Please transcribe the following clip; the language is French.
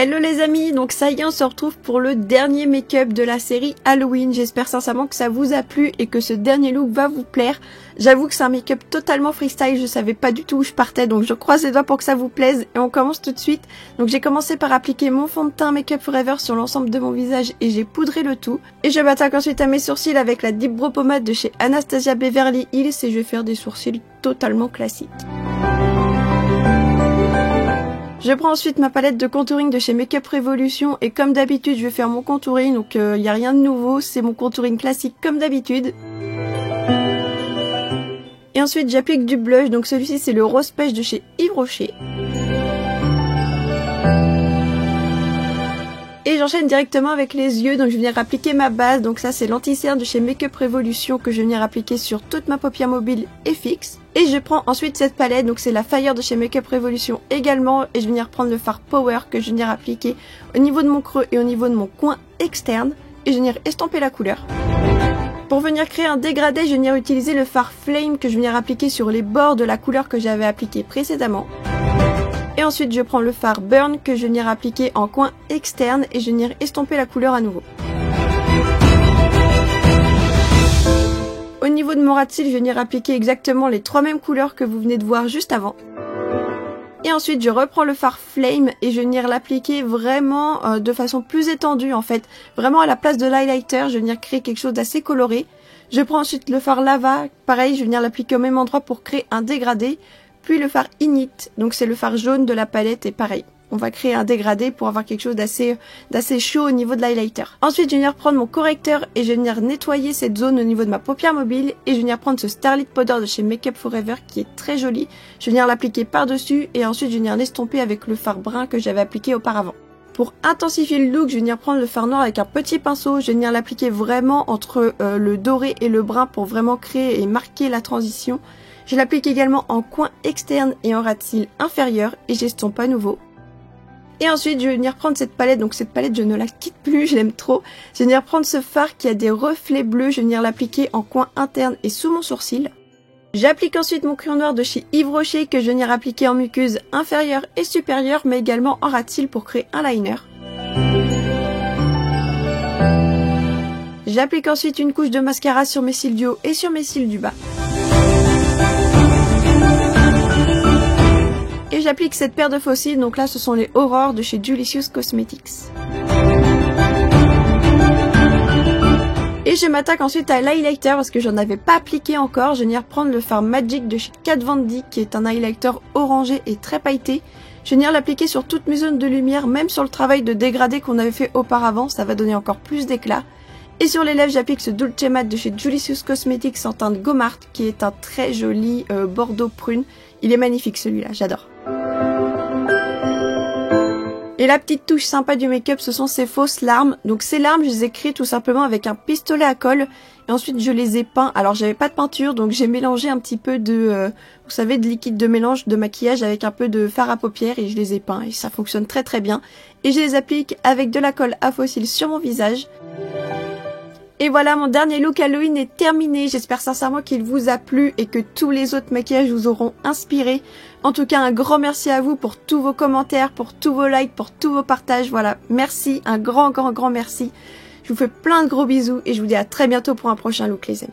Hello les amis, donc ça y est, on se retrouve pour le dernier make-up de la série Halloween. J'espère sincèrement que ça vous a plu et que ce dernier look va vous plaire. J'avoue que c'est un make-up totalement freestyle, je savais pas du tout où je partais, donc je croise les doigts pour que ça vous plaise et on commence tout de suite. Donc j'ai commencé par appliquer mon fond de teint Make Up Forever sur l'ensemble de mon visage et j'ai poudré le tout. Et je m'attaque ensuite à mes sourcils avec la Deep Brow Pommade de chez Anastasia Beverly Hills et je vais faire des sourcils totalement classiques. Je prends ensuite ma palette de contouring de chez Make Up Revolution et comme d'habitude je vais faire mon contouring, donc il n'y a rien de nouveau, c'est mon contouring classique comme d'habitude. Et ensuite j'applique du blush, donc celui-ci c'est le Rose Pêche de chez Yves Rocher. Et j'enchaîne directement avec les yeux, donc je vais venir appliquer ma base, donc ça c'est l'anti-cerne de chez Make Up Revolution que je vais venir appliquer sur toute ma paupière mobile et fixe. Et je prends ensuite cette palette, donc c'est la Fire de chez Make Up Revolution également, et je vais venir prendre le fard Power que je vais venir appliquer au niveau de mon creux et au niveau de mon coin externe, et je vais venir estomper la couleur. Pour venir créer un dégradé, je vais venir utiliser le fard Flame que je vais venir appliquer sur les bords de la couleur que j'avais appliquée précédemment. Et ensuite je prends le fard Burn que je vais venir appliquer en coin externe et je vais venir estomper la couleur à nouveau. Au niveau de mon ras de cils, je vais venir appliquer exactement les trois mêmes couleurs que vous venez de voir juste avant. Et ensuite je reprends le fard Flame et je vais venir l'appliquer vraiment de façon plus étendue en fait. Vraiment à la place de l'highlighter, je vais venir créer quelque chose d'assez coloré. Je prends ensuite le fard Lava, pareil je vais venir l'appliquer au même endroit pour créer un dégradé. Puis le fard Init, donc c'est le fard jaune de la palette et pareil. On va créer un dégradé pour avoir quelque chose d'assez chaud au niveau de l'highlighter. Ensuite, je vais venir prendre mon correcteur et je vais venir nettoyer cette zone au niveau de ma paupière mobile. Et je vais venir prendre ce Starlit Powder de chez Make Up Forever qui est très joli. Je vais venir l'appliquer par-dessus et ensuite je vais venir l'estomper avec le fard brun que j'avais appliqué auparavant. Pour intensifier le look, je vais venir prendre le fard noir avec un petit pinceau. Je vais venir l'appliquer vraiment entre le doré et le brun pour vraiment créer et marquer la transition. Je l'applique également en coin externe et en ras de cils inférieur et j'estompe à nouveau. Et ensuite je vais venir prendre cette palette, donc cette palette je ne la quitte plus, je l'aime trop. Je vais venir prendre ce fard qui a des reflets bleus, je vais venir l'appliquer en coin interne et sous mon sourcil. J'applique ensuite mon crayon noir de chez Yves Rocher que je vais venir appliquer en muqueuse inférieure et supérieure mais également en ras de cils pour créer un liner. J'applique ensuite une couche de mascara sur mes cils du haut et sur mes cils du bas. Et j'applique cette paire de faux cils, donc là ce sont les Aurore de chez Delicious Cosmetics. Et je m'attaque ensuite à l'highlighter parce que j'en avais pas appliqué encore. Je vais venir prendre le fard Magic de chez Kat Von D qui est un highlighter orangé et très pailleté. Je vais venir l'appliquer sur toutes mes zones de lumière, même sur le travail de dégradé qu'on avait fait auparavant, ça va donner encore plus d'éclat. Et sur les lèvres, j'applique ce Dulce Matte de chez Delicious Cosmetics en teinte Gomart qui est un très joli bordeaux prune. Il est magnifique celui-là, j'adore. Et la petite touche sympa du make-up, ce sont ces fausses larmes. Donc ces larmes, je les ai créées tout simplement avec un pistolet à colle. Et ensuite, je les ai peints. Alors, j'avais pas de peinture, donc j'ai mélangé un petit peu de, vous savez, de liquide de mélange de maquillage avec un peu de fard à paupières et je les ai peints. Et ça fonctionne très très bien. Et je les applique avec de la colle à faux cils sur mon visage. Et voilà, mon dernier look Halloween est terminé. J'espère sincèrement qu'il vous a plu et que tous les autres maquillages vous auront inspiré. En tout cas, un grand merci à vous pour tous vos commentaires, pour tous vos likes, pour tous vos partages. Voilà, merci, un grand merci. Je vous fais plein de gros bisous et je vous dis à très bientôt pour un prochain look les amis.